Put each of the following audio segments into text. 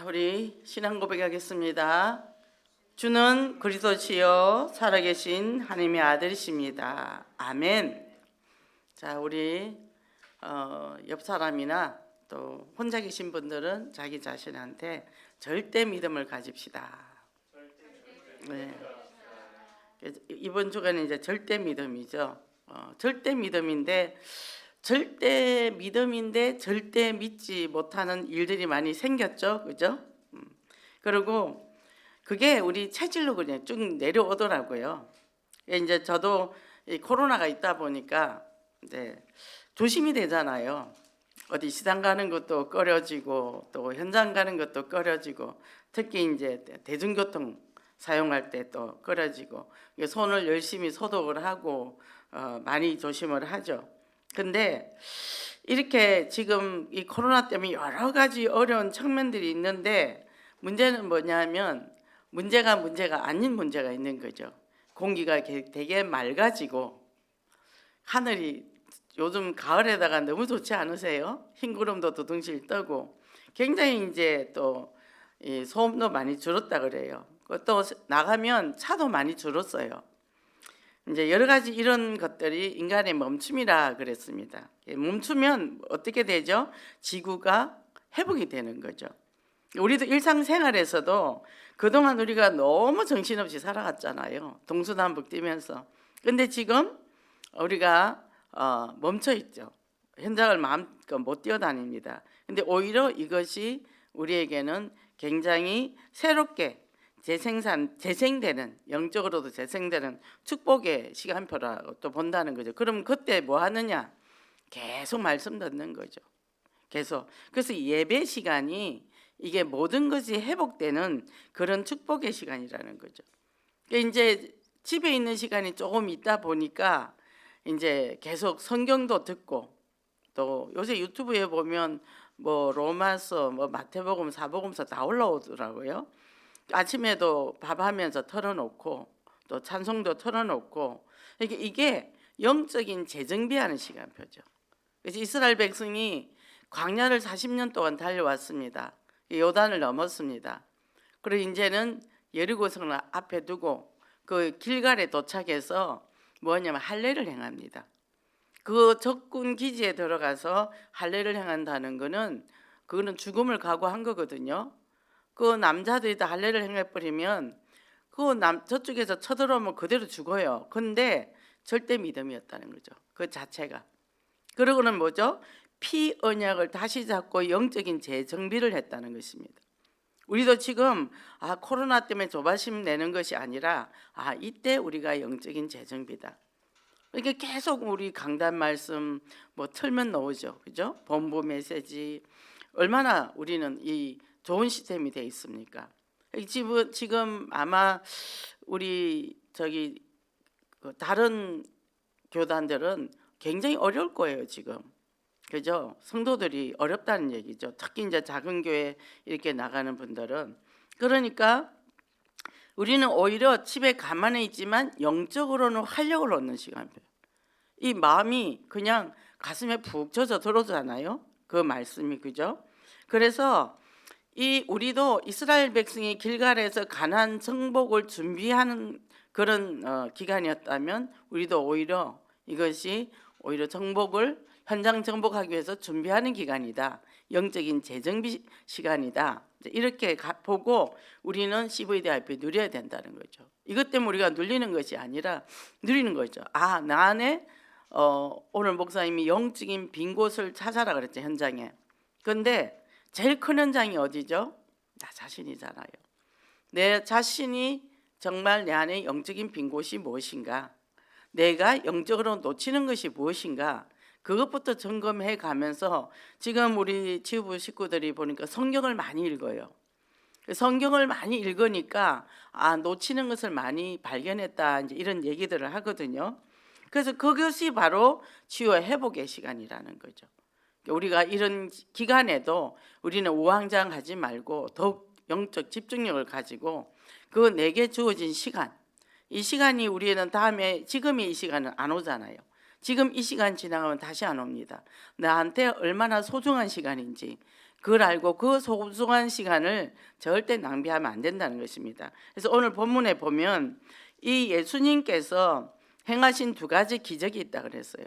우리 신앙 고백하겠습니다. 주는 그리스도시요 살아계신 하나님의 아들이십니다. 아멘. 자, 우리 옆 사람이나 또 혼자 계신 분들은 자기 자신한테 절대 믿음을 가집시다. 네. 이번 주간은 이제 절대 믿음이죠. 절대 믿음인데 절대 믿지 못하는 일들이 많이 생겼죠, 그죠? 그리고 그게 우리 체질로 그냥 쭉 내려오더라고요. 이제 저도 이 코로나가 있다 보니까 이제 조심이 되잖아요. 어디 시장 가는 것도 꺼려지고 또 현장 가는 것도 꺼려지고 특히 이제 대중교통 사용할 때 또 꺼려지고 손을 열심히 소독을 하고 많이 조심을 하죠. 근데 이렇게 지금 이 코로나 때문에 여러 가지 어려운 측면들이 있는데 문제는 뭐냐면 문제가 아닌 문제가 있는 거죠. 공기가 되게 맑아지고 하늘이 요즘 가을에다가 너무 좋지 않으세요? 흰 구름도 두둥실 떠고 굉장히 이제 또 이 소음도 많이 줄었다 그래요. 또 나가면 차도 많이 줄었어요. 이제 여러 가지 이런 것들이 인간의 멈춤이라 그랬습니다. 멈추면 어떻게 되죠? 지구가 회복이 되는 거죠. 우리도 일상생활에서도 그동안 우리가 너무 정신없이 살아갔잖아요. 동서남북 뛰면서. 근데 지금 우리가 멈춰 있죠. 현장을 마음껏 못 뛰어다닙니다. 근데 오히려 이것이 우리에게는 굉장히 새롭게 재생되는, 영적으로도 재생되는 축복의 시간표라고 또 본다는 거죠. 그럼 그때 뭐 하느냐? 계속 말씀 듣는 거죠. 계속. 그래서 예배 시간이 이게 모든 것이 회복되는 그런 축복의 시간이라는 거죠. 그러니까 이제 집에 있는 시간이 조금 있다 보니까 이제 계속 성경도 듣고 또 요새 유튜브에 보면 뭐 로마서, 뭐 마태복음, 사복음서 다 올라오더라고요. 아침에도 밥하면서 털어놓고 또 찬송도 털어놓고 이게 영적인 재정비하는 시간표죠. 그래서 이스라엘 백성이 광야를 40년 동안 달려왔습니다. 요단을 넘었습니다. 그리고 이제는 여리고성을 앞에 두고 그 길갈에 도착해서 뭐냐면 할례를 행합니다. 그 적군 기지에 들어가서 할례를 행한다는 거는 그거는 죽음을 각오한 거거든요. 그 남자들이 다 할례를 행해버리면 저쪽에서 쳐들어오면 그대로 죽어요. 근데 절대 믿음이었다는 거죠. 그 자체가. 그러고는 뭐죠? 피 언약을 다시 잡고 영적인 재정비를 했다는 것입니다. 우리도 지금 코로나 때문에 조바심 내는 것이 아니라 이때 우리가 영적인 재정비다. 이렇게 계속 우리 강단 말씀 뭐 틀면 나오죠, 그죠? 본부 메시지 얼마나 우리는 이 좋은 시스템이 돼 있습니까? 지금 아마 우리 다른 교단들은 굉장히 어려울 거예요 지금, 그죠? 성도들이 어렵다는 얘기죠. 특히 이제 작은 교회 이렇게 나가는 분들은. 그러니까 우리는 오히려 집에 가만히 있지만 영적으로는 활력을 얻는 시간이에요. 이 마음이 그냥 가슴에 푹 젖어 들어오잖아요. 그 말씀이, 그죠? 그래서 우리도 이스라엘 백성이 길갈에서 가나안 정복을 준비하는 그런 기간이었다면 우리도 오히려 이것이 오히려 현장 정복하기 위해서 준비하는 기간이다. 영적인 재정비 시간이다. 이렇게 보고 우리는 CVDIP 누려야 된다는 거죠. 이것 때문에 우리가 눌리는 것이 아니라 누리는 거죠. 나 안에 오늘 목사님이 영적인 빈 곳을 찾아라 그랬죠, 현장에. 그런데 제일 큰 현장이 어디죠? 나 자신이잖아요. 내 자신이 정말 내 안에 영적인 빈 곳이 무엇인가? 내가 영적으로 놓치는 것이 무엇인가? 그것부터 점검해 가면서 지금 우리 치유부 식구들이 보니까 성경을 많이 읽어요. 성경을 많이 읽으니까 놓치는 것을 많이 발견했다, 이제 이런 얘기들을 하거든요. 그래서 그것이 바로 치유와 회복의 시간이라는 거죠. 우리가 이런 기간에도 우리는 우왕좌왕하지 말고 더욱 영적 집중력을 가지고 그 내게 주어진 시간, 이 시간이 우리는 지금의 이 시간은 안 오잖아요. 지금 이 시간 지나가면 다시 안 옵니다. 나한테 얼마나 소중한 시간인지 그걸 알고 그 소중한 시간을 절대 낭비하면 안 된다는 것입니다. 그래서 오늘 본문에 보면 이 예수님께서 행하신 두 가지 기적이 있다 그랬어요.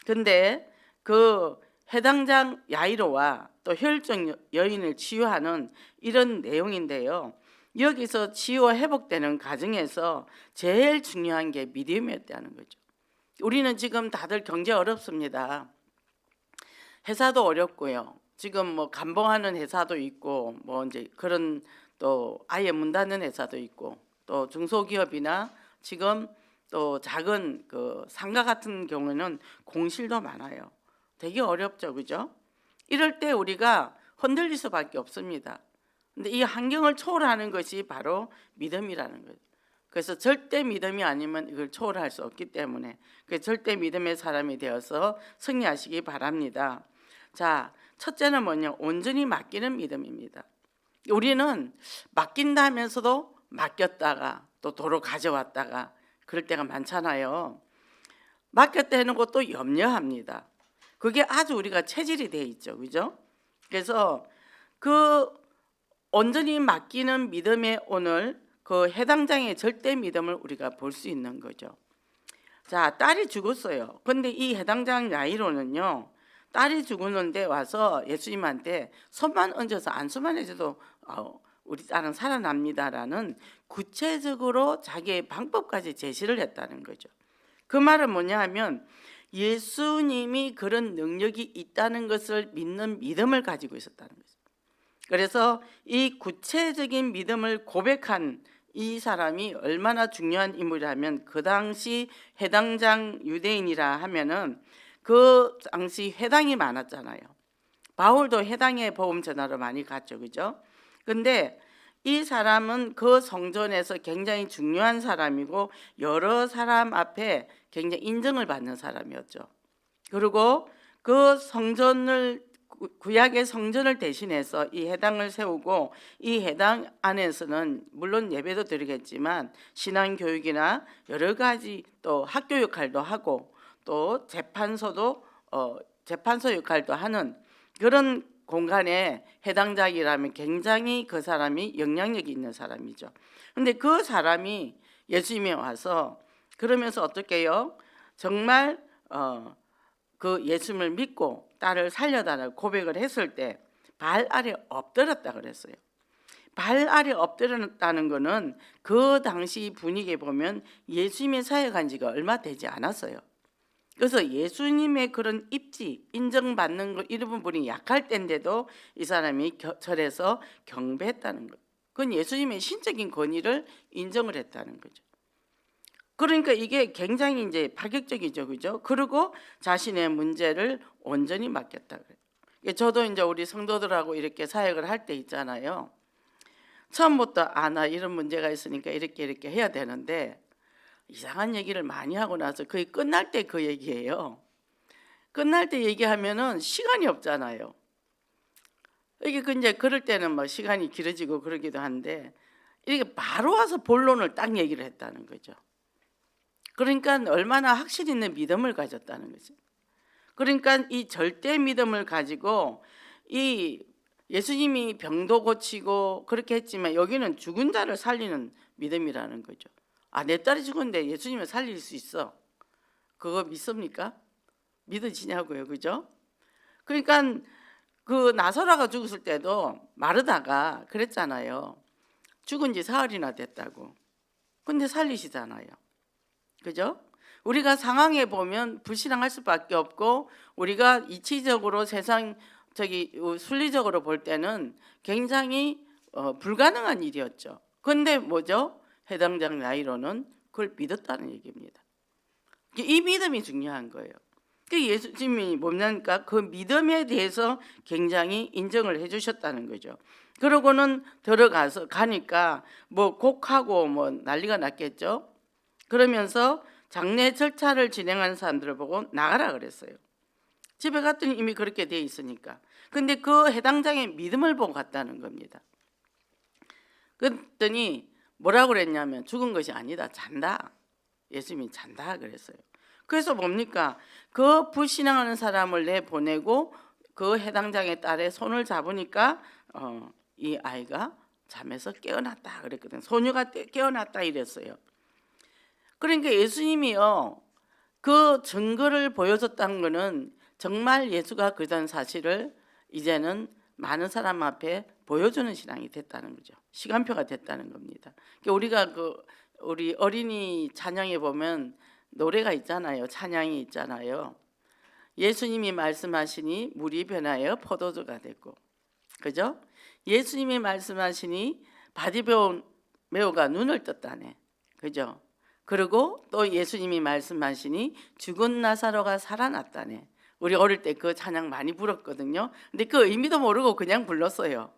근데 그 해당장 야이로와 또 혈증 여인을 치유하는 이런 내용인데요. 여기서 치유 회복되는 과정에서 제일 중요한 게 믿음이었다는 거죠. 우리는 지금 다들 경제 어렵습니다. 회사도 어렵고요. 지금 뭐 감봉하는 회사도 있고 뭐 이제 그런 또 아예 문 닫는 회사도 있고 또 중소기업이나 지금 또 작은 그 상가 같은 경우는 공실도 많아요. 되게 어렵죠, 그죠? 이럴 때 우리가 흔들릴 수밖에 없습니다. 근데 이 환경을 초월하는 것이 바로 믿음이라는 거죠. 그래서 절대 믿음이 아니면 이걸 초월할 수 없기 때문에 그 절대 믿음의 사람이 되어서 승리하시기 바랍니다. 자, 첫째는 뭐냐? 온전히 맡기는 믿음입니다. 우리는 맡긴다 하면서도 맡겼다가 또 도로 가져왔다가 그럴 때가 많잖아요. 맡겼다 하는 것도 염려합니다. 그게 아주 우리가 체질이 돼 있죠, 그죠? 그래서 그 온전히 맡기는 믿음의 오늘 그 해당장의 절대 믿음을 우리가 볼 수 있는 거죠. 자, 딸이 죽었어요. 근데 이 해당장 야이로는요, 딸이 죽었는데 와서 예수님한테 손만 얹어서 안수만 해줘도 우리 딸은 살아납니다라는 구체적으로 자기의 방법까지 제시를 했다는 거죠. 그 말은 뭐냐 하면 예수님이 그런 능력이 있다는 것을 믿는 믿음을 가지고 있었다는 거죠. 그래서 이 구체적인 믿음을 고백한 이 사람이 얼마나 중요한 인물이라면 그 당시 회당장 유대인이라 하면은 그 당시 회당이 많았잖아요. 바울도 회당에 복음 전하러 많이 갔죠, 그죠? 근데 이 사람은 그 성전에서 굉장히 중요한 사람이고 여러 사람 앞에 굉장히 인정을 받는 사람이었죠. 그리고 그 성전을 구약의 성전을 대신해서 이 회당을 세우고 이 회당 안에서는 물론 예배도 드리겠지만 신앙 교육이나 여러 가지 또 학교 역할도 하고 또 재판소도 재판소 역할도 하는 그런 공간에 해당장이라면 굉장히 그 사람이 영향력이 있는 사람이죠. 근데 그 사람이 예수님이 와서 그러면서 어떻게 해요? 정말 그 예수님을 믿고 딸을 살려달라고 고백을 했을 때 발 아래 엎드렸다 그랬어요. 발 아래 엎드렸다는 거는 그 당시 분위기에 보면 예수님의 사역한 지가 얼마 되지 않았어요. 그래서 예수님의 그런 입지, 인정받는 거 이런 부분이 약할 때인데도 이 사람이 절에서 경배했다는 거예요. 그건 예수님의 신적인 권위를 인정을 했다는 거죠. 그러니까 이게 굉장히 이제 파격적이죠, 그죠? 그리고 자신의 문제를 온전히 맡겼다 그래요. 저도 이제 우리 성도들하고 이렇게 사역을 할 때 있잖아요. 처음부터 나 이런 문제가 있으니까 이렇게 해야 되는데 이상한 얘기를 많이 하고 나서 거의 끝날 때 그 얘기예요. 끝날 때 얘기하면은 시간이 없잖아요. 이게 이제 그럴 때는 뭐 시간이 길어지고 그러기도 한데 이렇게 바로 와서 본론을 딱 얘기를 했다는 거죠. 그러니까 얼마나 확신 있는 믿음을 가졌다는 거죠. 그러니까 이 절대 믿음을 가지고 이 예수님이 병도 고치고 그렇게 했지만 여기는 죽은 자를 살리는 믿음이라는 거죠. 내 딸이 죽었는데 예수님을 살릴 수 있어. 그거 믿습니까? 믿어지냐고요, 그죠? 그러니까 그 나사로가 죽었을 때도 마르다가 그랬잖아요. 죽은 지 사흘이나 됐다고. 근데 살리시잖아요. 그죠? 우리가 상황에 보면 불신앙할 수밖에 없고 우리가 이치적으로 세상 순리적으로 볼 때는 굉장히 불가능한 일이었죠. 근데 뭐죠? 해당장 야이로는 그걸 믿었다는 얘기입니다. 이 믿음이 중요한 거예요. 예수님이 뭐냐니까 그 믿음에 대해서 굉장히 인정을 해주셨다는 거죠. 그러고는 들어가서 가니까 뭐 곡하고 뭐 난리가 났겠죠. 그러면서 장례 절차를 진행하는 사람들을 보고 나가라 그랬어요. 집에 갔더니 이미 그렇게 돼 있으니까. 근데 그 해당장의 믿음을 보고 갔다는 겁니다. 그랬더니 뭐라고 그랬냐면 죽은 것이 아니다, 잔다. 예수님이 잔다 그랬어요. 그래서 뭡니까? 그 불신앙하는 사람을 내보내고 그 해당장의 딸의 손을 잡으니까 이 아이가 잠에서 깨어났다 그랬거든. 소녀가 깨어났다 이랬어요. 그러니까 예수님이요, 그 증거를 보여줬다는 것은 정말 예수가 그런 사실을 이제는 많은 사람 앞에 보여주는 신앙이 됐다는 거죠. 시간표가 됐다는 겁니다. 그러니까 우리가 우리 어린이 찬양에 보면 노래가 있잖아요. 찬양이 있잖아요. 예수님이 말씀하시니 물이 변하여 포도주가 됐고, 그죠? 예수님이 말씀하시니 바디메오가 눈을 떴다네, 그죠? 그리고 또 예수님이 말씀하시니 죽은 나사로가 살아났다네. 우리 어릴 때 그 찬양 많이 불렀거든요. 근데 그 의미도 모르고 그냥 불렀어요.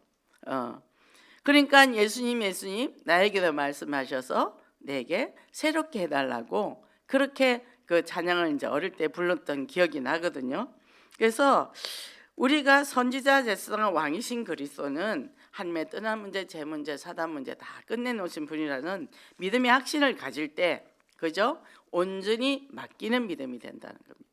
그러니까 예수님 나에게도 말씀하셔서 내게 새롭게 해달라고 그렇게 그 찬양을 이제 어릴 때 불렀던 기억이 나거든요. 그래서 우리가 선지자 제사장 왕이신 그리스도는 한매 떠난 문제, 재 문제, 사단 문제 다 끝내놓으신 분이라는 믿음의 확신을 가질 때, 그죠? 온전히 맡기는 믿음이 된다는 겁니다.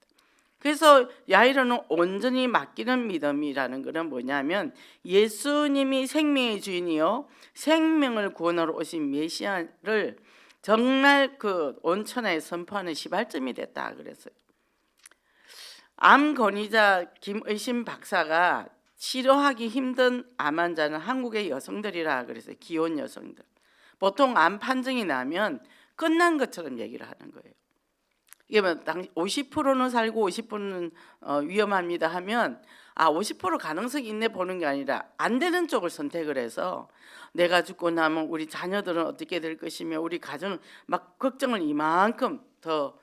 그래서 야이로는 온전히 맡기는 믿음이라는 것은 뭐냐면 예수님이 생명의 주인이요 생명을 구원하러 오신 메시아를 정말 그 온천하에 선포하는 시발점이 됐다 그랬어요. 암 권위자 김의심 박사가 치료하기 힘든 암 환자는 한국의 여성들이라 그랬어요. 기혼 여성들. 보통 암 판정이 나면 끝난 것처럼 얘기를 하는 거예요. 이게 50%는 살고 50%는 위험합니다 하면 50% 가능성이 있네 보는 게 아니라 안 되는 쪽을 선택을 해서 내가 죽고 나면 우리 자녀들은 어떻게 될 것이며 우리 가정은 막 걱정을 이만큼 더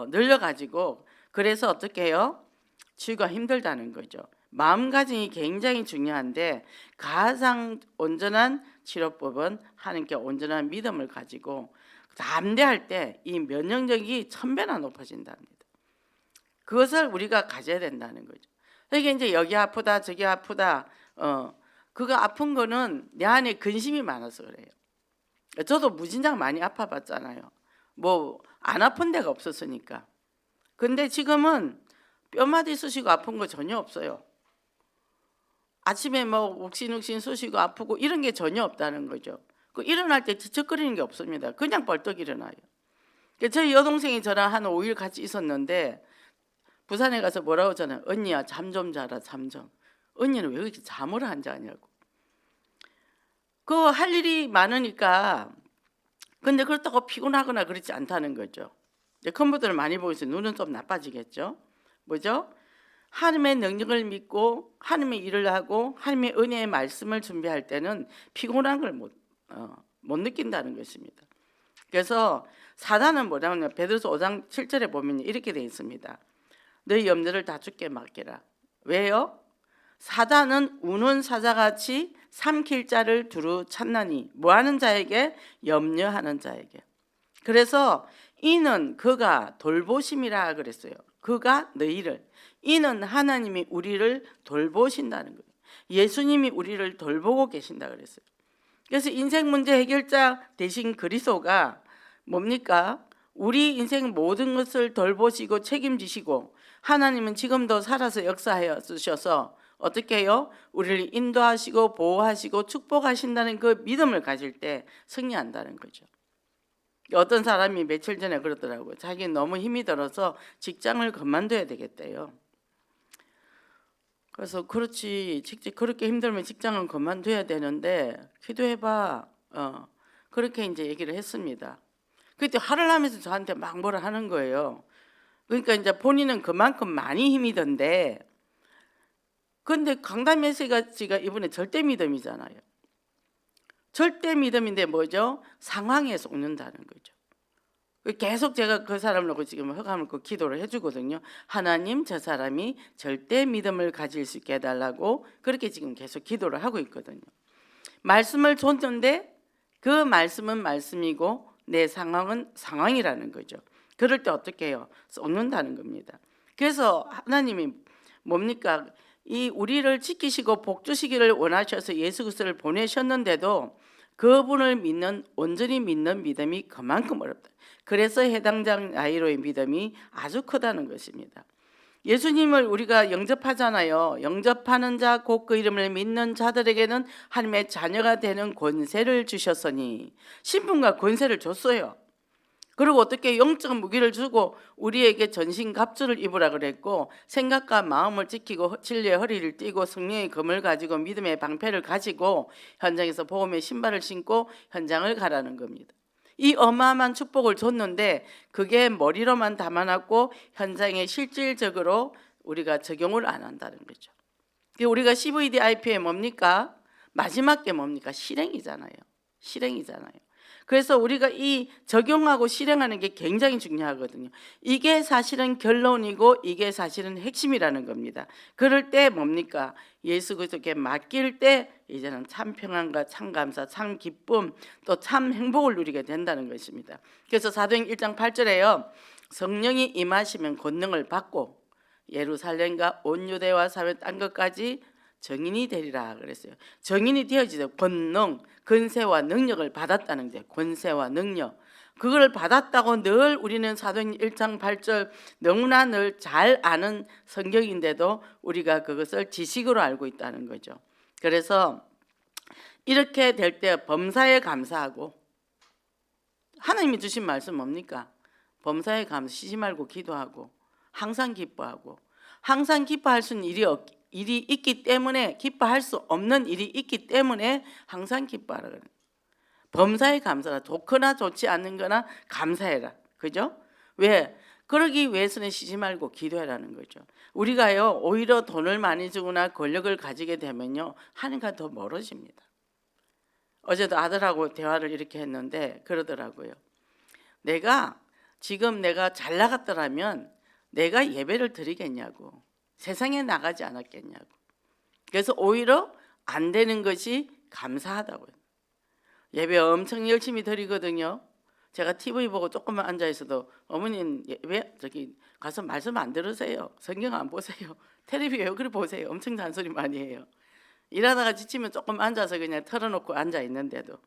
늘려가지고 그래서 어떻게 해요? 치유가 힘들다는 거죠. 마음가짐이 굉장히 중요한데 가장 온전한 치료법은 하나님께 온전한 믿음을 가지고 담대할 때 이 면역력이 1000배나 높아진답니다. 그것을 우리가 가져야 된다는 거죠. 그러니까 이제 여기 아프다 저기 아프다 그거 아픈 거는 내 안에 근심이 많아서 그래요. 저도 무진장 많이 아파봤잖아요. 뭐 안 아픈 데가 없었으니까. 근데 지금은 뼈마디 쑤시고 아픈 거 전혀 없어요. 아침에 뭐 욱신욱신 쑤시고 아프고 이런 게 전혀 없다는 거죠. 일어날 때 지척거리는 게 없습니다. 그냥 벌떡 일어나요. 저희 여동생이 저랑 한 5일 같이 있었는데 부산에 가서 뭐라고 하잖아요. 언니야 잠 좀 자라 잠 좀. 언니는 왜 이렇게 잠을 안 자냐고. 할 일이 많으니까 근데 그렇다고 피곤하거나 그렇지 않다는 거죠. 컴퓨터를 많이 보고 있어요. 눈은 좀 나빠지겠죠. 뭐죠? 하나님의 능력을 믿고 하나님의 일을 하고 하나님의 은혜의 말씀을 준비할 때는 피곤한 걸 못 느낀다는 것입니다. 그래서 사단은 뭐냐면 베드로서 5장 7절에 보면 이렇게 되어 있습니다. 너희 염려를 다 주께 맡기라. 왜요? 사단은 우는 사자같이 삼킬 자를 두루 찾나니 뭐하는 자에게? 염려하는 자에게. 그래서 이는 그가 돌보심이라 그랬어요. 그가 너희를. 이는 하나님이 우리를 돌보신다는 거예요. 예수님이 우리를 돌보고 계신다 그랬어요. 그래서 인생 문제 해결자 대신 그리스도가 뭡니까? 우리 인생 모든 것을 돌보시고 책임지시고 하나님은 지금도 살아서 역사하여 주셔서 어떻게 해요? 우리를 인도하시고 보호하시고 축복하신다는 그 믿음을 가질 때 승리한다는 거죠. 어떤 사람이 며칠 전에 그러더라고요. 자기는 너무 힘이 들어서 직장을 그만둬야 되겠대요. 그래서 그렇지 그렇게 힘들면 직장은 그만둬야 되는데 기도해봐. 그렇게 이제 얘기를 했습니다. 그때 화를 하면서 저한테 막 뭐라 하는 거예요. 그러니까 이제 본인은 그만큼 많이 힘이 든데 근데 강단 메시지가 이번에 절대 믿음이잖아요. 절대 믿음인데 뭐죠? 상황에 속는다는 거죠. 계속 제가 그 사람을 놓고 지금 허감을 그 기도를 해주거든요. 하나님 저 사람이 절대 믿음을 가질 수 있게 해달라고 그렇게 지금 계속 기도를 하고 있거든요. 말씀을 줬는데 그 말씀은 말씀이고 내 상황은 상황이라는 거죠. 그럴 때 어떻게 해요? 쏟는다는 겁니다. 그래서 하나님이 뭡니까? 이 우리를 지키시고 복 주시기를 원하셔서 예수 그리스도를 보내셨는데도 그분을 믿는 온전히 믿는 믿음이 그만큼 어렵다. 그래서 해당장 나이로의 믿음이 아주 크다는 것입니다. 예수님을 우리가 영접하잖아요. 영접하는 자 곧 그 이름을 믿는 자들에게는 하나님의 자녀가 되는 권세를 주셨으니, 신분과 권세를 줬어요. 그리고 어떻게 영적 무기를 주고 우리에게 전신갑주를 입으라 그랬고, 생각과 마음을 지키고 진리의 허리를 띠고 성령의 검을 가지고 믿음의 방패를 가지고 현장에서 복음의 신발을 신고 현장을 가라는 겁니다. 이 어마어마한 축복을 줬는데 그게 머리로만 담아놨고 현장에 실질적으로 우리가 적용을 안 한다는 거죠. 우리가 CVDIP에 뭡니까? 마지막 게 뭡니까? 실행이잖아요. 실행이잖아요. 그래서 우리가 이 적용하고 실행하는 게 굉장히 중요하거든요. 이게 사실은 결론이고 이게 사실은 핵심이라는 겁니다. 그럴 때 뭡니까? 예수 그리스도께 맡길 때 이제는 참 평안과 참 감사, 참 기쁨, 또 참 행복을 누리게 된다는 것입니다. 그래서 사도행 1장 8절에요. 성령이 임하시면 권능을 받고 예루살렘과 온 유대와 사면 딴 것까지 정인이 되리라 그랬어요. 정인이 되어지죠. 권능, 권세와 능력을 받았다는 게, 권세와 능력. 그걸 받았다고 늘 우리는 사도행 1장 8절 너무나 늘 잘 아는 성경인데도 우리가 그것을 지식으로 알고 있다는 거죠. 그래서 이렇게 될 때 범사에 감사하고, 하나님이 주신 말씀 뭡니까? 범사에 감사, 쉬지 말고 기도하고 항상 기뻐하고. 항상 기뻐할 수 있는 일이 있기 때문에, 기뻐할 수 없는 일이 있기 때문에 항상 기뻐하라 그래요. 범사에 감사라. 좋거나 좋지 않은 거나 감사해라. 그죠? 왜? 그러기 위해서는 쉬지 말고 기도해라는 거죠. 우리가요, 오히려 돈을 많이 주거나 권력을 가지게 되면요, 하나님과 더 멀어집니다. 어제도 아들하고 대화를 이렇게 했는데 그러더라고요. 지금 내가 잘 나갔더라면 내가 예배를 드리겠냐고, 세상에 나가지 않았겠냐고. 그래서 오히려 안 되는 것이 감사하다고요. 예배 엄청 열심히 드리거든요. 제가 TV 보고 조금만 앉아 있어도 어머님 예배 저기 가서 말씀 안 들으세요? 성경 안 보세요? 텔레비 왜 그리 보세요? 엄청 잔소리 많이 해요. 일하다가 지치면 조금 앉아서 그냥 털어놓고 앉아 있는데도.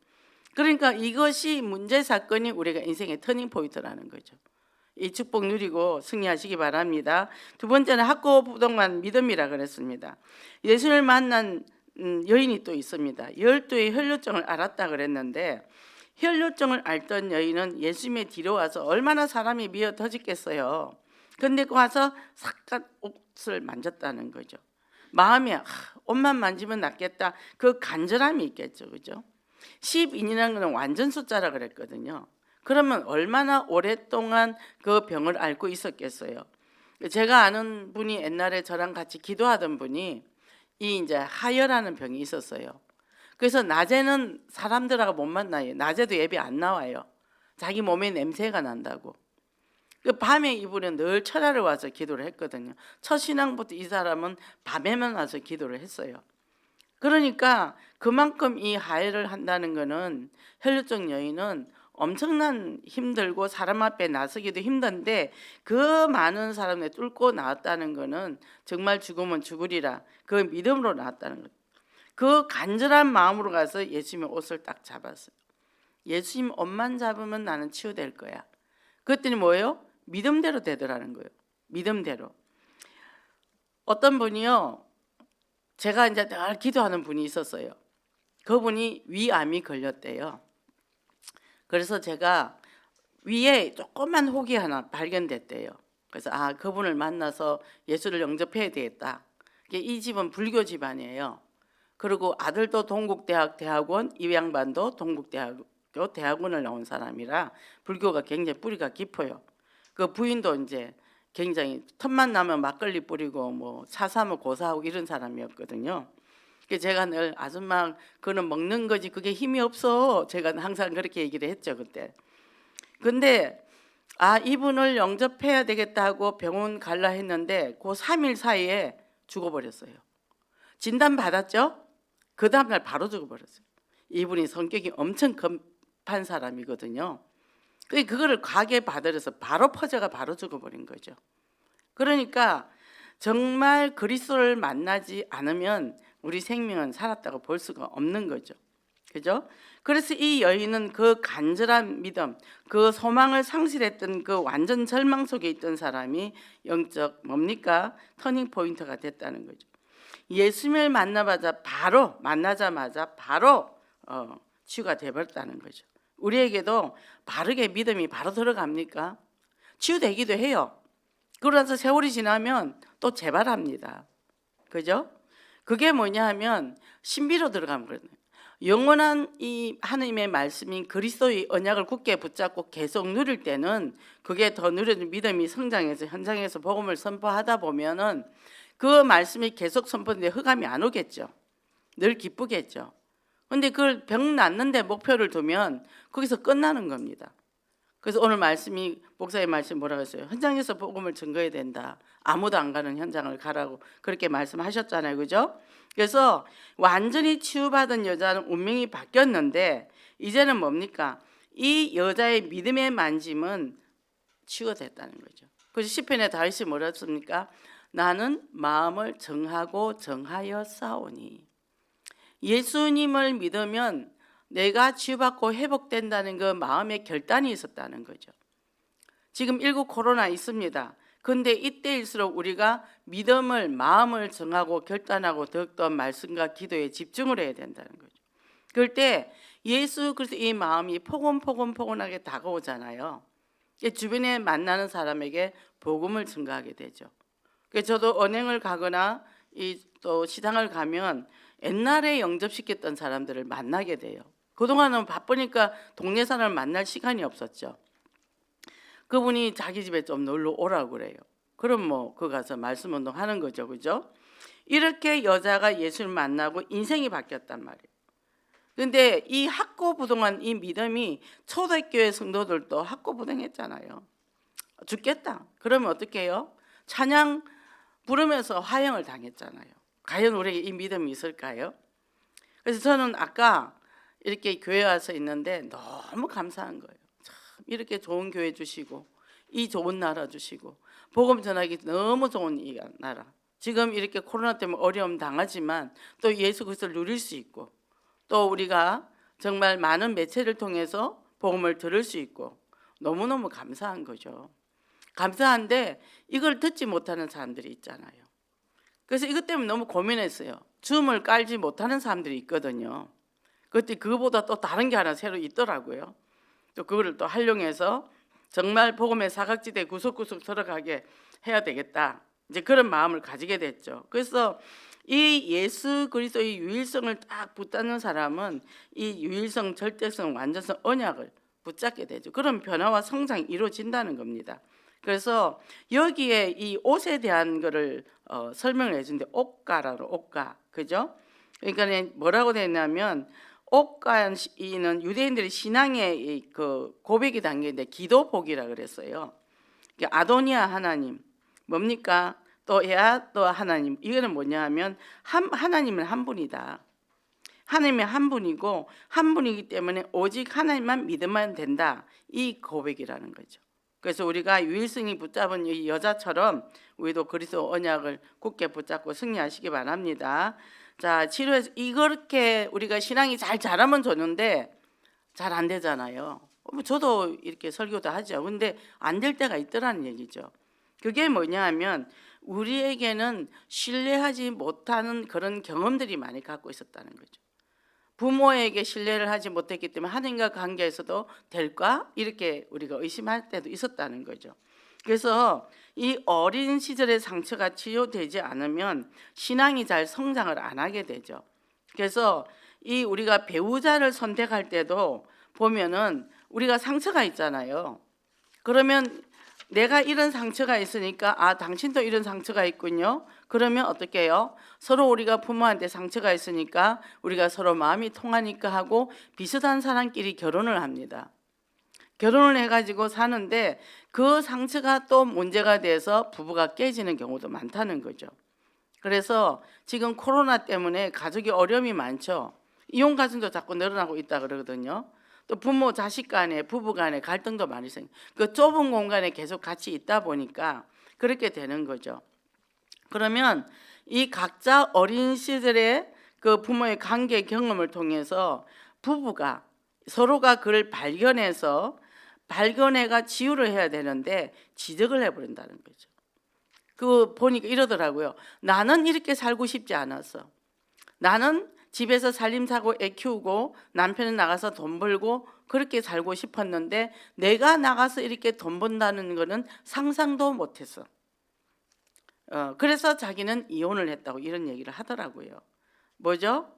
그러니까 이것이 문제 사건이 우리가 인생의 터닝 포인트라는 거죠. 이 축복 누리고 승리하시기 바랍니다. 두 번째는 학고 부동만 믿음이라 그랬습니다. 예수를 만난 여인이 또 있습니다. 12의 혈루증을 앓았다 그랬는데, 혈루증을 앓던 여인은 예수님의 뒤로 와서 얼마나 사람이 미어 터졌겠어요. 근데 와서 삭간 옷을 만졌다는 거죠. 마음이 옷만 만지면 낫겠다, 그 간절함이 있겠죠. 그죠? 12년이라는 건 완전 숫자라 그랬거든요. 그러면 얼마나 오랫동안 그 병을 앓고 있었겠어요. 제가 아는 분이 옛날에 저랑 같이 기도하던 분이 이 이제 하혈하는 병이 있었어요. 그래서 낮에는 사람들하고 못 만나요. 낮에도 예배 안 나와요. 자기 몸에 냄새가 난다고. 그 밤에 이분은 늘 철야를 와서 기도를 했거든요. 첫 신앙부터 이 사람은 밤에만 와서 기도를 했어요. 그러니까 그만큼 이 하혈을 한다는 거는, 혈루증 여인은 엄청난 힘들고 사람 앞에 나서기도 힘든데 그 많은 사람을 뚫고 나왔다는 거는 정말 죽으면 죽으리라, 그 믿음으로 나왔다는 거예요. 그 간절한 마음으로 가서 예수님의 옷을 딱 잡았어요. 예수님 옷만 잡으면 나는 치유될 거야. 그랬더니 뭐예요? 믿음대로 되더라는 거예요. 믿음대로. 어떤 분이요, 제가 이제 늘 기도하는 분이 있었어요. 그분이 위암이 걸렸대요. 그래서 제가 위에 조그만 혹이 하나 발견됐대요. 그래서 그분을 만나서 예수를 영접해야 되겠다. 이 집은 불교 집안이에요. 그리고 아들도 동국대학 대학원, 이 양반도 동국대학교 대학원을 나온 사람이라 불교가 굉장히 뿌리가 깊어요. 그 부인도 이제 굉장히 틈만 나면 막걸리 뿌리고 뭐 차 사면 고사하고 이런 사람이었거든요. 제가 늘 아줌마 그는 먹는 거지 그게 힘이 없어, 제가 항상 그렇게 얘기를 했죠 그때. 근데 이분을 영접해야 되겠다 하고 병원 갈라 했는데 그 3일 사이에 죽어버렸어요. 진단 받았죠? 그 다음날 바로 죽어버렸어요. 이분이 성격이 엄청 급한 사람이거든요. 그거를 과하게 받아들여서 바로 퍼져가 바로 죽어버린 거죠. 그러니까 정말 그리스도를 만나지 않으면 우리 생명은 살았다고 볼 수가 없는 거죠. 그죠? 그래서 이 여인은 그 간절한 믿음, 그 소망을 상실했던 그 완전 절망 속에 있던 사람이 영적 뭡니까? 터닝 포인트가 됐다는 거죠. 예수님을 만나자마자 바로 치유가 되버렸다는 거죠. 우리에게도 바르게 믿음이 바로 들어갑니까? 치유되기도 해요. 그러면서 세월이 지나면 또 재발합니다. 그죠? 그게 뭐냐 하면 신비로 들어가면 그러네요. 영원한 이 하나님의 말씀인 그리스도의 언약을 굳게 붙잡고 계속 누릴 때는 그게 더 누려진 믿음이 성장해서 현장에서 복음을 선포하다 보면은 그 말씀이 계속 선포되는데 흑암이 안 오겠죠. 늘 기쁘겠죠. 근데 그걸 병 낫는데 목표를 두면 거기서 끝나는 겁니다. 그래서 오늘 말씀이 목사의 말씀 뭐라고 했어요? 현장에서 복음을 증거해야 된다. 아무도 안 가는 현장을 가라고 그렇게 말씀하셨잖아요. 그죠? 그래서 완전히 치유받은 여자는 운명이 바뀌었는데 이제는 뭡니까? 이 여자의 믿음의 만짐은 치유가 됐다는 거죠. 그래서 시편에 다윗이 뭐라 했습니까? 나는 마음을 정하고 정하여 싸우니. 예수님을 믿으면 내가 치유받고 회복된다는 그 마음의 결단이 있었다는 거죠. 지금 19 코로나 있습니다. 그런데 이때일수록 우리가 믿음을 마음을 정하고 결단하고 더욱더 말씀과 기도에 집중을 해야 된다는 거죠. 그럴 때 예수 그리스도 이 마음이 포근하게 다가오잖아요. 주변에 만나는 사람에게 복음을 증거하게 되죠. 저도 은행을 가거나 또 시장을 가면 옛날에 영접시켰던 사람들을 만나게 돼요. 그동안은 바쁘니까 동네 사람을 만날 시간이 없었죠. 그분이 자기 집에 좀 놀러 오라고 그래요. 그럼 뭐 그 가서 말씀 운동하는 거죠. 그죠? 이렇게 여자가 예수를 만나고 인생이 바뀌었단 말이에요. 근데 이 학고부동한 이 믿음이 초대교회 성도들도 학고부동했잖아요. 죽겠다. 그러면 어떻게 해요? 찬양 부르면서 화형을 당했잖아요. 과연 우리에게 이 믿음이 있을까요? 그래서 저는 아까 이렇게 교회 와서 있는데 너무 감사한 거예요. 참 이렇게 좋은 교회 주시고 이 좋은 나라 주시고 복음 전하기 너무 좋은 이 나라. 지금 이렇게 코로나 때문에 어려움 당하지만 또 예수 그리스도를 누릴 수 있고 또 우리가 정말 많은 매체를 통해서 복음을 들을 수 있고 너무너무 감사한 거죠. 감사한데 이걸 듣지 못하는 사람들이 있잖아요. 그래서 이것 때문에 너무 고민했어요. 줌을 깔지 못하는 사람들이 있거든요. 그때 그거보다 또 다른 게 하나 새로 있더라고요. 또 그거를 또 활용해서 정말 복음의 사각지대 구석구석 들어가게 해야 되겠다. 이제 그런 마음을 가지게 됐죠. 그래서 이 예수 그리스도의 유일성을 딱 붙잡는 사람은 이 유일성, 절대성, 완전성, 언약을 붙잡게 되죠. 그런 변화와 성장이 이루어진다는 겁니다. 그래서 여기에 이 옷에 대한 거를 설명을 해주는데 옷가라로 옷가, 그죠? 그러니까 뭐라고 되어 있냐면 옷가는 유대인들의 신앙의 그 고백이 담겨있는데 기도복이라 그랬어요. 아도니아 하나님 뭡니까? 또 에아 또 하나님, 이거는 뭐냐 하면 하나님은 한 분이다. 하나님이 한 분이고 한 분이기 때문에 오직 하나님만 믿으면 된다. 이 고백이라는 거죠. 그래서 우리가 유일성이 붙잡은 이 여자처럼 우리도 그리스도 언약을 굳게 붙잡고 승리하시기 바랍니다. 자, 치료해서 이렇게 우리가 신앙이 잘 자라면 좋는데 잘 안 되잖아요. 저도 이렇게 설교도 하죠. 근데 안 될 때가 있더라는 얘기죠. 그게 뭐냐 하면 우리에게는 신뢰하지 못하는 그런 경험들이 많이 갖고 있었다는 거죠. 부모에게 신뢰를 하지 못했기 때문에 하나님과 관계에서도 될까? 이렇게 우리가 의심할 때도 있었다는 거죠. 그래서 이 어린 시절의 상처가 치유되지 않으면 신앙이 잘 성장을 안 하게 되죠. 그래서 이 우리가 배우자를 선택할 때도 보면은 우리가 상처가 있잖아요. 그러면 내가 이런 상처가 있으니까 당신도 이런 상처가 있군요. 그러면 어떻게 해요? 서로 우리가 부모한테 상처가 있으니까 우리가 서로 마음이 통하니까 하고 비슷한 사람끼리 결혼을 합니다. 결혼을 해가지고 사는데 그 상처가 또 문제가 돼서 부부가 깨지는 경우도 많다는 거죠. 그래서 지금 코로나 때문에 가족이 어려움이 많죠. 이혼 가정도 자꾸 늘어나고 있다 그러거든요. 또 부모 자식 간에 부부 간에 갈등도 많이 생겨. 그 좁은 공간에 계속 같이 있다 보니까 그렇게 되는 거죠. 그러면 이 각자 어린 시절의 그 부모의 관계 경험을 통해서 부부가 서로가 그걸 발견해가 치유를 해야 되는데 지적을 해버린다는 거죠. 그 보니까 이러더라고요. 나는 이렇게 살고 싶지 않았어. 나는 집에서 살림사고 애 키우고 남편은 나가서 돈 벌고 그렇게 살고 싶었는데 내가 나가서 이렇게 돈 번다는 거는 상상도 못했어. 그래서 자기는 이혼을 했다고 이런 얘기를 하더라고요. 뭐죠?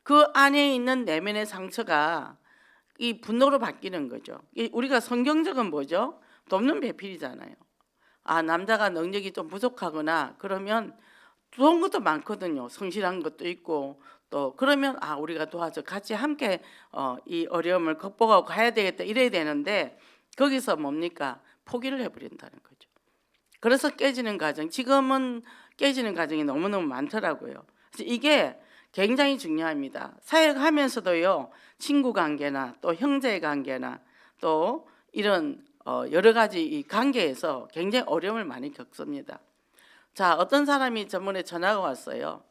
그 안에 있는 내면의 상처가 이 분노로 바뀌는 거죠. 우리가 성경적은 뭐죠? 돕는 배필이잖아요. 남자가 능력이 좀 부족하거나 그러면 좋은 것도 많거든요. 성실한 것도 있고 또 그러면 우리가 도와줘 같이 함께 이 어려움을 극복하고 가야 되겠다 이래야 되는데 거기서 뭡니까? 포기를 해버린다는 거죠. 그래서 깨지는 과정, 지금은 깨지는 과정이 너무너무 많더라고요. 그래서 이게 굉장히 중요합니다. 사역하면서도요, 친구 관계나 또 형제 관계나 또 이런 여러 가지 이 관계에서 굉장히 어려움을 많이 겪습니다. 자, 어떤 사람이 저번에 전화가 왔어요.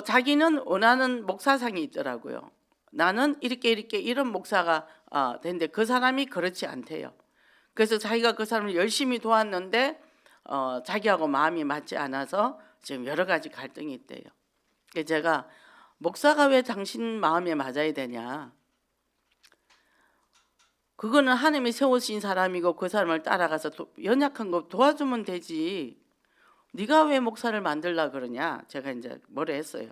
자기는 원하는 목사상이 있더라고요. 나는 이렇게 이런 목사가 되는데 그 사람이 그렇지 않대요. 그래서 자기가 그 사람을 열심히 도왔는데 자기하고 마음이 맞지 않아서 지금 여러 가지 갈등이 있대요. 그래서 제가 목사가 왜 당신 마음에 맞아야 되냐? 그거는 하나님이 세우신 사람이고 그 사람을 따라가서 연약한 거 도와주면 되지. 네가 왜 목사를 만들라 그러냐? 제가 이제 뭐라 했어요.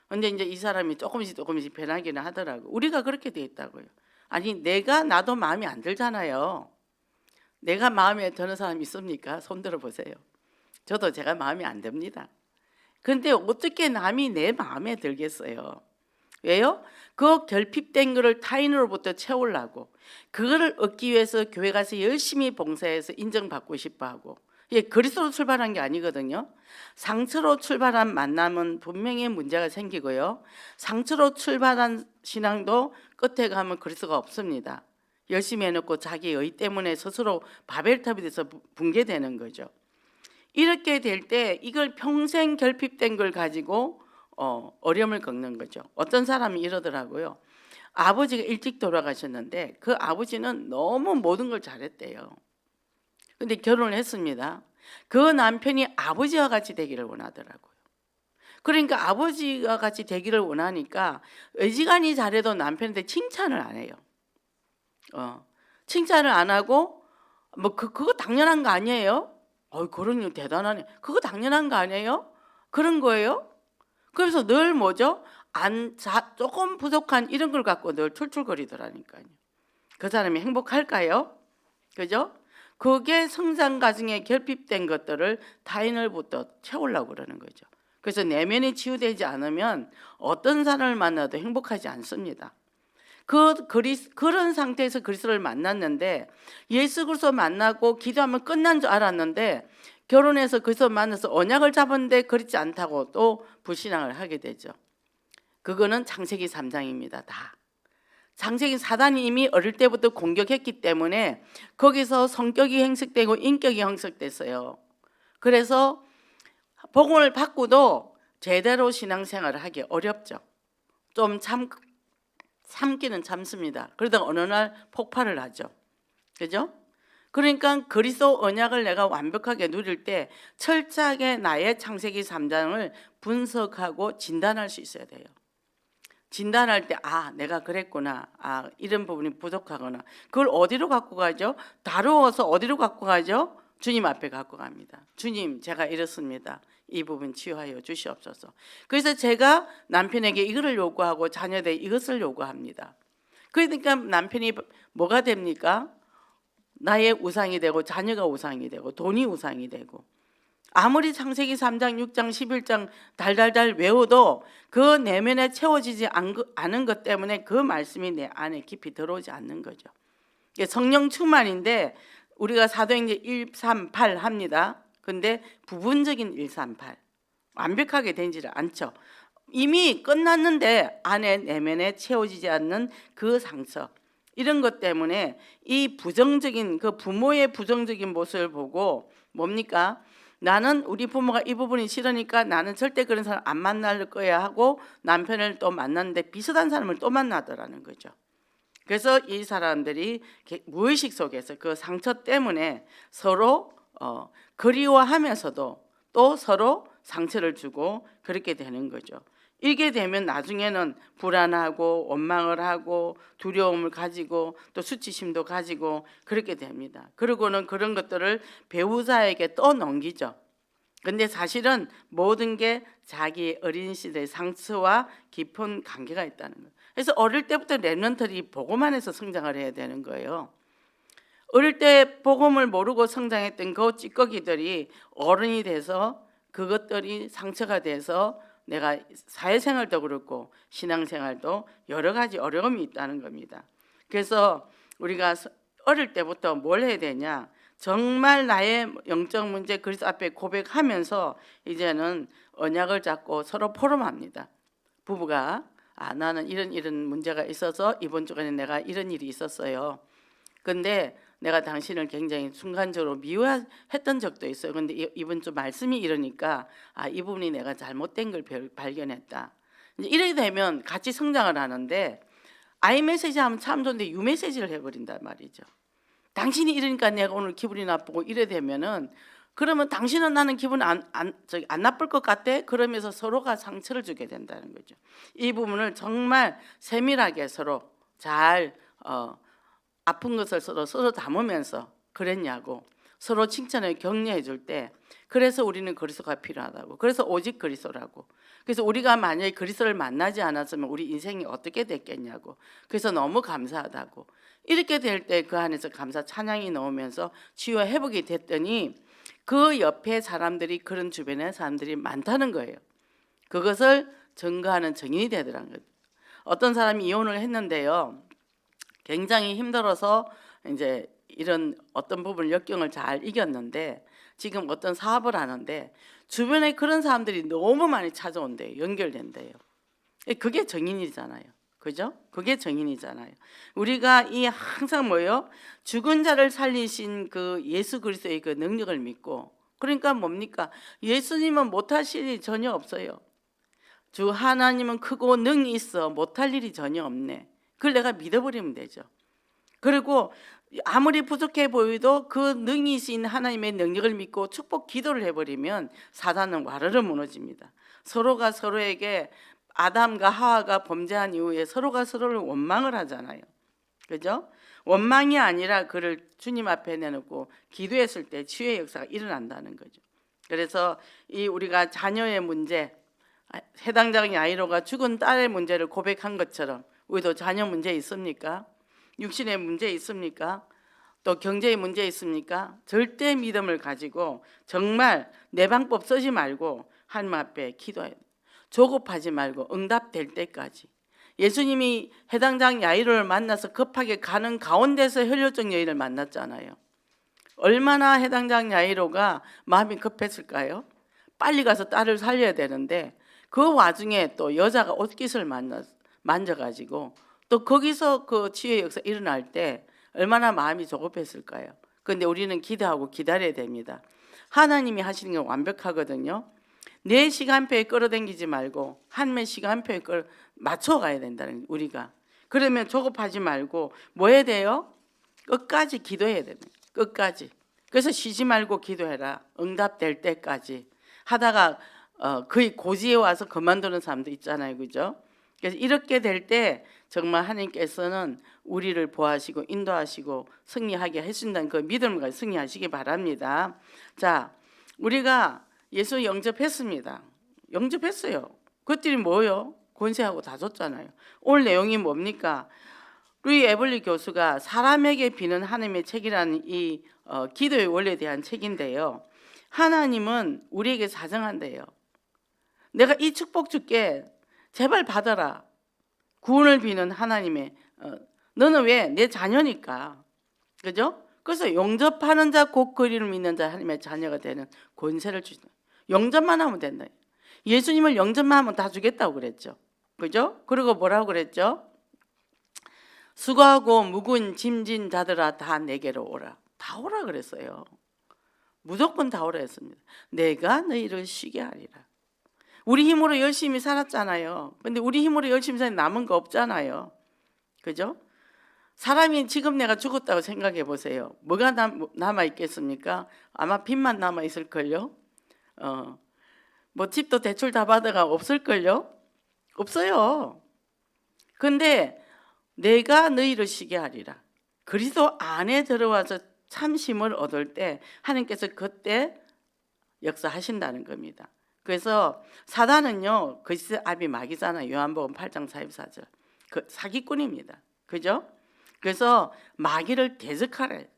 근데 이제 이 사람이 조금씩 변하기는 하더라고. 우리가 그렇게 돼 있다고요. 아니 나도 마음에 안 들잖아요. 내가 마음에 드는 사람 있습니까? 손 들어 보세요. 저도 제가 마음에 안 듭니다. 근데 어떻게 남이 내 마음에 들겠어요? 왜요? 그 결핍된 거를 타인으로부터 채우려고 그거를 얻기 위해서 교회 가서 열심히 봉사해서 인정받고 싶어하고 이게 그리스도로 출발한 게 아니거든요. 상처로 출발한 만남은 분명히 문제가 생기고요. 상처로 출발한 신앙도 끝에 가면 그리스도가 없습니다. 열심히 해놓고 자기 의 때문에 스스로 바벨탑이 돼서 붕괴되는 거죠. 이렇게 될 때 이걸 평생 결핍된 걸 가지고 어려움을 겪는 거죠. 어떤 사람이 이러더라고요. 아버지가 일찍 돌아가셨는데 그 아버지는 너무 모든 걸 잘했대요. 근데 결혼을 했습니다. 그 남편이 아버지와 같이 되기를 원하더라고요. 그러니까 아버지와 같이 되기를 원하니까 어지간히 잘해도 남편한테 칭찬을 안 해요. 칭찬을 안 하고 그거 당연한 거 아니에요? 그런 일 대단하네. 그거 당연한 거 아니에요? 그런 거예요? 그래서 늘 뭐죠? 조금 부족한 이런 걸 갖고 늘 툴툴거리더라니까요. 그 사람이 행복할까요? 그죠? 그게 성장 과정에 결핍된 것들을 타인으로부터 채우려고 그러는 거죠. 그래서 내면이 치유되지 않으면 어떤 사람을 만나도 행복하지 않습니다. 그런 상태에서 그리스도를 만났는데 예수 그리스도 만나고 기도하면 끝난 줄 알았는데 결혼해서 그리스도 만나서 언약을 잡았는데 그렇지 않다고 또 불신앙을 하게 되죠. 그거는 창세기 3장입니다. 다. 창세기 사단이 이미 어릴 때부터 공격했기 때문에 거기서 성격이 행색되고 인격이 형성됐어요. 그래서 복음을 받고도 제대로 신앙생활을 하기 어렵죠. 좀 참기는 참습니다. 그러다가 어느 날 폭발을 하죠. 그죠? 그러니까 그리스도 언약을 내가 완벽하게 누릴 때 철저하게 나의 창세기 3장을 분석하고 진단할 수 있어야 돼요. 진단할 때 내가 그랬구나. 이런 부분이 부족하거나 그걸 어디로 갖고 가죠? 다루어서 어디로 갖고 가죠? 주님 앞에 갖고 갑니다. 주님, 제가 이렇습니다. 이 부분 치유하여 주시옵소서. 그래서 제가 남편에게 이거를 요구하고 자녀들에게 이것을 요구합니다. 그러니까 남편이 뭐가 됩니까? 나의 우상이 되고 자녀가 우상이 되고 돈이 우상이 되고 아무리 창세기 3장, 6장, 11장 달달달 외워도 그 내면에 채워지지 않은 것 때문에 그 말씀이 내 안에 깊이 들어오지 않는 거죠. 성령 충만인데 우리가 사도행전 138 합니다. 근데 부분적인 138 완벽하게 되지를 않죠. 이미 끝났는데 안에 내면에 채워지지 않는 그 상처 이런 것 때문에 이 부정적인 그 부모의 부정적인 모습을 보고 뭡니까? 나는 우리 부모가 이 부분이 싫으니까 나는 절대 그런 사람 안 만날 거야 하고 남편을 또 만났는데 비슷한 사람을 또 만나더라는 거죠. 그래서 이 사람들이 무의식 속에서 그 상처 때문에 서로 그리워하면서도 또 서로 상처를 주고 그렇게 되는 거죠. 이게 되면 나중에는 불안하고 원망을 하고 두려움을 가지고 또 수치심도 가지고 그렇게 됩니다. 그리고는 그런 것들을 배우자에게 또 넘기죠. 근데 사실은 모든 게 자기 어린 시대의 상처와 깊은 관계가 있다는 거예요. 그래서 어릴 때부터 렘넌트들이 복음 안에서 성장을 해야 되는 거예요. 어릴 때 복음을 모르고 성장했던 그 찌꺼기들이 어른이 돼서 그것들이 상처가 돼서 내가 사회생활도 그렇고 신앙생활도 여러 가지 어려움이 있다는 겁니다. 그래서 우리가 어릴 때부터 뭘 해야 되냐, 정말 나의 영적 문제 그리스도 앞에 고백하면서 이제는 언약을 잡고 서로 포럼합니다. 부부가 나는 이런 문제가 있어서 이번 주간에 내가 이런 일이 있었어요. 근데 내가 당신을 굉장히 순간적으로 미워했던 적도 있어요. 근데 이번 주 말씀이 이러니까 이 부분이 내가 잘못된 걸 발견했다. 이제 이렇게 되면 같이 성장을 하는데 I 메시지 하면 참 좋은데 U 메시지를 해버린단 말이죠. 당신이 이러니까 내가 오늘 기분이 나쁘고 이래 되면은 그러면 당신은 나는 기분 안 나쁠 것 같아? 그러면서 서로가 상처를 주게 된다는 거죠. 이 부분을 정말 세밀하게 서로 잘 아픈 것을 서로 담으면서 그랬냐고 서로 칭찬을 격려해 줄 때 그래서 우리는 그리스도가 필요하다고 그래서 오직 그리스도라고 그래서 우리가 만약에 그리스도를 만나지 않았으면 우리 인생이 어떻게 됐겠냐고 그래서 너무 감사하다고 이렇게 될 때 그 안에서 감사 찬양이 나오면서 치유와 회복이 됐더니 그 옆에 사람들이 그런 주변에 사람들이 많다는 거예요. 그것을 증거하는 증인이 되더라는 거죠. 어떤 사람이 이혼을 했는데요. 굉장히 힘들어서 이제 이런 어떤 부분 역경을 잘 이겼는데 지금 어떤 사업을 하는데 주변에 그런 사람들이 너무 많이 찾아온대요. 연결된대요. 그게 증인이잖아요. 그죠? 그게 증인이잖아요. 우리가 이 항상 뭐예요? 죽은 자를 살리신 그 예수 그리스도의 그 능력을 믿고 그러니까 뭡니까? 예수님은 못하실 일이 전혀 없어요. 주 하나님은 크고 능이 있어 못할 일이 전혀 없네. 그걸 내가 믿어버리면 되죠. 그리고 아무리 부족해 보여도 그 능이신 하나님의 능력을 믿고 축복 기도를 해버리면 사단은 와르르 무너집니다. 서로가 서로에게 아담과 하와가 범죄한 이후에 서로가 서로를 원망을 하잖아요. 그죠? 원망이 아니라 그를 주님 앞에 내놓고 기도했을 때 치유의 역사가 일어난다는 거죠. 그래서 이 우리가 자녀의 문제, 해당자인 야이로가 죽은 딸의 문제를 고백한 것처럼 우리도 자녀 문제 있습니까? 육신의 문제 있습니까? 또 경제의 문제 있습니까? 절대 믿음을 가지고 정말 내 방법 쓰지 말고 하나님 앞에 기도해야 돼요. 조급하지 말고 응답될 때까지. 예수님이 해당장 야이로를 만나서 급하게 가는 가운데서 혈혈증 여인을 만났잖아요. 얼마나 해당장 야이로가 마음이 급했을까요? 빨리 가서 딸을 살려야 되는데 그 와중에 또 여자가 옷깃을 만져가지고 또 거기서 그 치유의 역사 일어날 때 얼마나 마음이 조급했을까요? 그런데 우리는 기도하고 기다려야 됩니다. 하나님이 하시는 게 완벽하거든요. 내 시간표에 끌어당기지 말고 하나님의 시간표에 맞춰가야 된다는 우리가. 그러면 조급하지 말고 뭐 해야 돼요? 끝까지 기도해야 되는 끝까지. 그래서 쉬지 말고 기도해라. 응답될 때까지. 하다가 거의 고지에 와서 그만두는 사람도 있잖아요. 그죠? 그래서 이렇게 될 때 정말 하나님께서는 우리를 보호하시고 인도하시고 승리하게 해준다는 그 믿음을 가지고 승리하시기 바랍니다. 자, 우리가 예수 영접했습니다. 영접했어요. 그것들이 뭐예요? 권세하고 다 줬잖아요. 오늘 내용이 뭡니까? 루이 에블리 교수가 사람에게 비는 하나님의 책이라는 이 기도의 원리에 대한 책인데요. 하나님은 우리에게 사정한대요. 내가 이 축복 줄게. 제발 받아라. 구원을 비는 하나님의 너는 왜? 내 자녀니까. 그죠? 그래서 영접하는 자 곧 그리를 믿는 자 하나님의 자녀가 되는 권세를 주신다. 영접만 하면 된다. 예수님을 영접만 하면 다 주겠다고 그랬죠. 그죠? 그리고 뭐라고 그랬죠? 수고하고 무거운 짐진 자들아 다 내게로 오라. 다 오라 그랬어요. 무조건 다 오라 했습니다. 내가 너희를 쉬게 하리라. 우리 힘으로 열심히 살았잖아요. 근데 우리 힘으로 열심히 살 남은 거 없잖아요. 그죠? 사람이 지금 내가 죽었다고 생각해 보세요. 뭐가 남아 있겠습니까? 아마 빚만 남아 있을걸요. 뭐 집도 대출 다 받아가 없을걸요. 없어요. 근데 내가 너희를 쉬게 하리라. 그리스도 안에 들어와서 참심을 얻을 때 하나님께서 그때 역사하신다는 겁니다. 그래서 사단은요, 그리스도의 아비 마귀잖아요. 요한복음 8장 44절. 그 사기꾼입니다. 그죠? 그래서 마귀를 대적하래.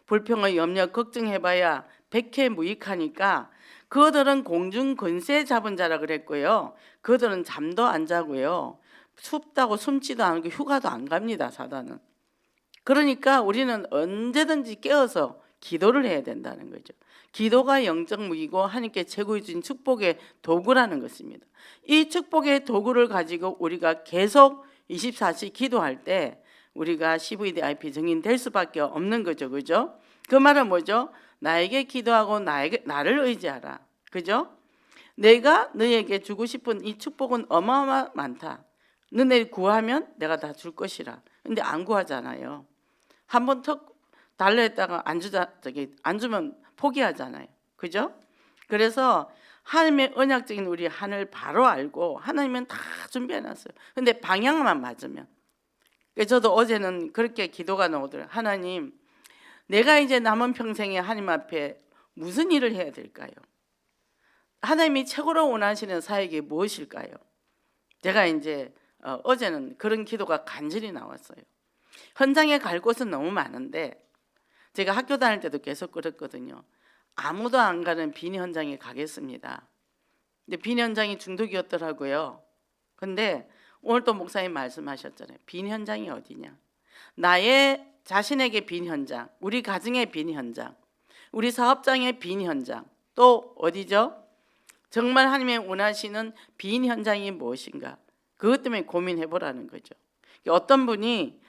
불평의 염려 걱정해봐야 백해무익하니까 그들은 공중 권세 잡은 자라 그랬고요. 그들은 잠도 안 자고요. 춥다고 숨지도 않고 휴가도 안 갑니다. 사단은. 그러니까 우리는 언제든지 깨어서 기도를 해야 된다는 거죠. 기도가 영적 무기고 하나님께 제공해 주신 축복의 도구라는 것입니다. 이 축복의 도구를 가지고 우리가 계속 24시 기도할 때 우리가 CVDIP 증인 될 수밖에 없는 거죠. 그죠? 그 말은 뭐죠? 나에게 기도하고 나를 의지하라. 그죠? 내가 너에게 주고 싶은 이 축복은 어마어마 많다. 너네 구하면 내가 다 줄 것이라. 근데 안 구하잖아요. 한번 턱 달라 했다가 안 주면 포기하잖아요. 그죠? 그래서 하나님의 언약적인 우리 하늘 바로 알고 하나님은 다 준비해 놨어요. 근데 방향만 맞으면. 저도 어제는 그렇게 기도가 나오더라고요. 하나님, 내가 이제 남은 평생에 하나님 앞에 무슨 일을 해야 될까요? 하나님이 최고로 원하시는 사역이 무엇일까요? 제가 이제 어제는 그런 기도가 간절히 나왔어요. 현장에 갈 곳은 너무 많은데 제가 학교 다닐 때도 계속 그랬거든요. 아무도 안 가는 빈 현장에 가겠습니다. 근데 빈 현장이 중독이었더라고요. 근데 오늘 또 목사님 말씀하셨잖아요. 빈 현장이 어디냐? 나의 자신에게 빈 현장, 우리 가정의 빈 현장, 우리 사업장의 빈 현장, 또 어디죠? 정말 하나님의 원하시는 빈 현장이 무엇인가? 그것 때문에 고민해보라는 거죠. 어떤 분이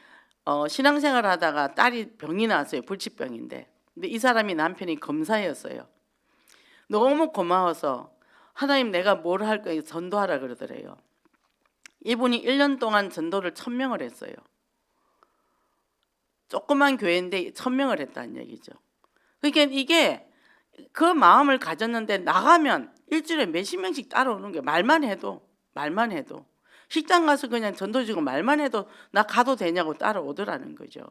신앙생활 하다가 딸이 병이 났어요. 불치병인데. 근데 이 사람이 남편이 검사였어요. 너무 고마워서 하나님 내가 뭘 할 거예요? 전도하라 그러더래요. 이분이 1년 동안 전도를 1000명을 했어요. 조그만 교회인데 1000명을 했다는 얘기죠. 그러니까 이게 그 마음을 가졌는데 나가면 일주일에 몇십 명씩 따라오는 게 말만 해도 식당 가서 그냥 전도 주고 말만 해도 나 가도 되냐고 따라오더라는 거죠.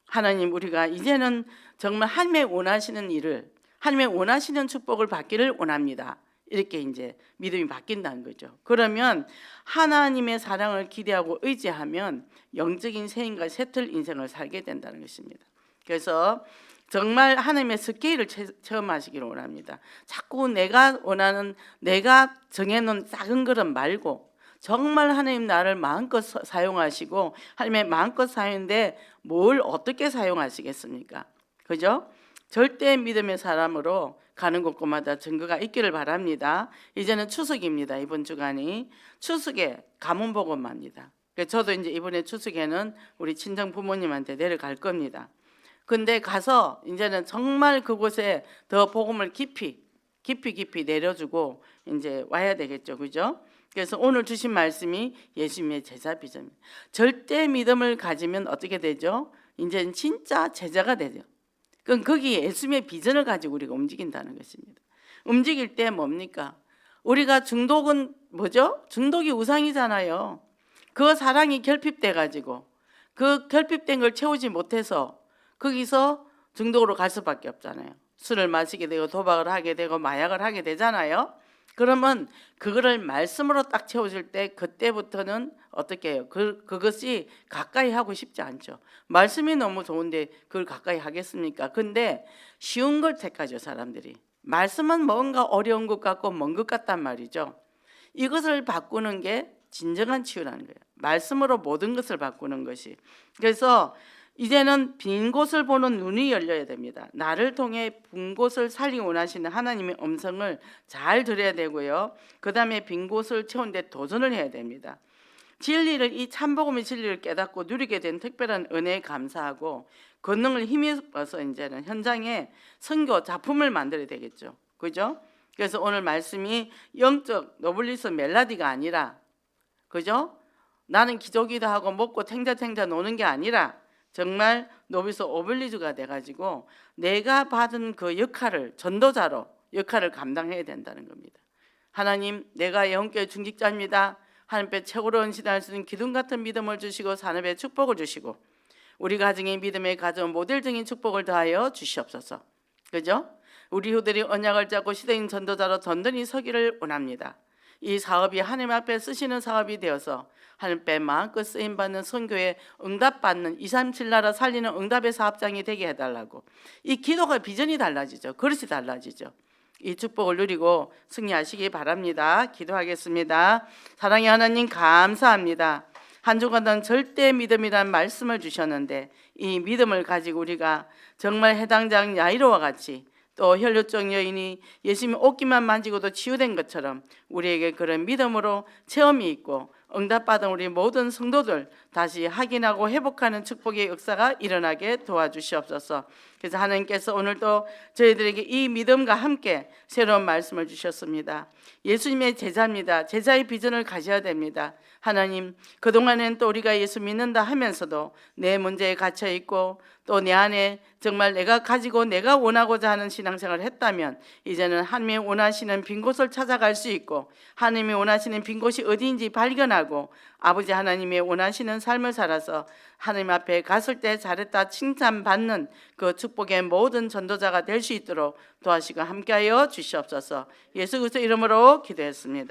하나님, 우리가 이제는 정말 하나님의 원하시는 일을, 하나님의 원하시는 축복을 받기를 원합니다. 이렇게 이제 믿음이 바뀐다는 거죠. 그러면 하나님의 사랑을 기대하고 의지하면 영적인 새인과 새틀 인생을 살게 된다는 것입니다. 그래서 정말 하나님의 스케일을 체험하시기를 원합니다. 자꾸 내가 원하는, 내가 정해놓은 작은 그릇 말고 정말 하나님 나를 마음껏 사용하시고 하나님의 마음껏 사용인데 뭘 어떻게 사용하시겠습니까? 그죠? 절대 믿음의 사람으로 가는 곳곳마다 증거가 있기를 바랍니다. 이제는 추석입니다. 이번 주간이 추석에 가문 복음합니다. 저도 이제 이번에 추석에는 우리 친정 부모님한테 내려갈 겁니다. 근데 가서 이제는 정말 그곳에 더 복음을 깊이 내려주고 이제 와야 되겠죠. 그죠? 그래서 오늘 주신 말씀이 예수님의 제자 비전입니다. 절대 믿음을 가지면 어떻게 되죠? 이제는 진짜 제자가 되죠. 그럼 거기 예수님의 비전을 가지고 우리가 움직인다는 것입니다. 움직일 때 뭡니까? 우리가 중독은 뭐죠? 중독이 우상이잖아요. 그 사랑이 결핍돼 가지고 그 결핍된 걸 채우지 못해서 거기서 중독으로 갈 수밖에 없잖아요. 술을 마시게 되고 도박을 하게 되고 마약을 하게 되잖아요. 그러면 그거를 말씀으로 딱 채워줄 때 그때부터는 어떻게 해요? 그것이 가까이 하고 싶지 않죠. 말씀이 너무 좋은데 그걸 가까이 하겠습니까? 근데 쉬운 걸 택하죠, 사람들이. 말씀은 뭔가 어려운 것 같고 먼 것 같단 말이죠. 이것을 바꾸는 게 진정한 치유라는 거예요. 말씀으로 모든 것을 바꾸는 것이. 그래서 이제는 빈 곳을 보는 눈이 열려야 됩니다. 나를 통해 빈 곳을 살리기 원하시는 하나님의 음성을 잘 들어야 되고요. 그 다음에 빈 곳을 채우는 데 도전을 해야 됩니다. 진리를, 이 참복음의 진리를 깨닫고 누리게 된 특별한 은혜에 감사하고 권능을 힘입어서 이제는 현장에 선교 작품을 만들어야 되겠죠. 그죠? 그래서 오늘 말씀이 영적 노블리스 멜라디가 아니라, 그죠? 나는 기저귀도 하고 먹고 탱자탱자 노는 게 아니라 정말 노비스 오블리주가 돼가지고 내가 받은 그 역할을 전도자로 역할을 감당해야 된다는 겁니다. 하나님, 내가 영교의 중직자입니다. 하나님께 최고로 헌신할 수 있는 기둥 같은 믿음을 주시고 산업의 축복을 주시고 우리 가정의 믿음에 가져온 모델적인 축복을 더하여 주시옵소서. 그죠? 우리 후들이 언약을 잡고 시대인 전도자로 든든히 서기를 원합니다. 이 사업이 하나님 앞에 쓰시는 사업이 되어서 하나님께 마음껏 쓰임받는 선교에 응답받는 237 나라 살리는 응답의 사업장이 되게 해달라고. 이 기도가 비전이 달라지죠. 그릇이 달라지죠. 이 축복을 누리고 승리하시기 바랍니다. 기도하겠습니다. 사랑의 하나님, 감사합니다. 한 주간은 절대 믿음이라는 말씀을 주셨는데 이 믿음을 가지고 우리가 정말 해당장 야이로와 같이 또 혈류증 여인이 예수님 옷깃만 만지고도 치유된 것처럼 우리에게 그런 믿음으로 체험이 있고 응답받은 우리 모든 성도들 다시 확인하고 회복하는 축복의 역사가 일어나게 도와주시옵소서. 그래서 하나님께서 오늘도 저희들에게 이 믿음과 함께 새로운 말씀을 주셨습니다. 예수님의 제자입니다. 제자의 비전을 가져야 됩니다. 하나님, 그동안엔 또 우리가 예수 믿는다 하면서도 내 문제에 갇혀 있고 또 내 안에 정말 내가 가지고 내가 원하고자 하는 신앙생활을 했다면 이제는 하나님이 원하시는 빈 곳을 찾아갈 수 있고 하나님이 원하시는 빈 곳이 어디인지 발견하고 아버지 하나님이 원하시는 삶을 살아서 하나님 앞에 갔을 때 잘했다 칭찬받는 그 축복의 모든 전도자가 될 수 있도록 도와주시고 함께하여 주시옵소서. 예수 그리스도 이름으로 기도했습니다.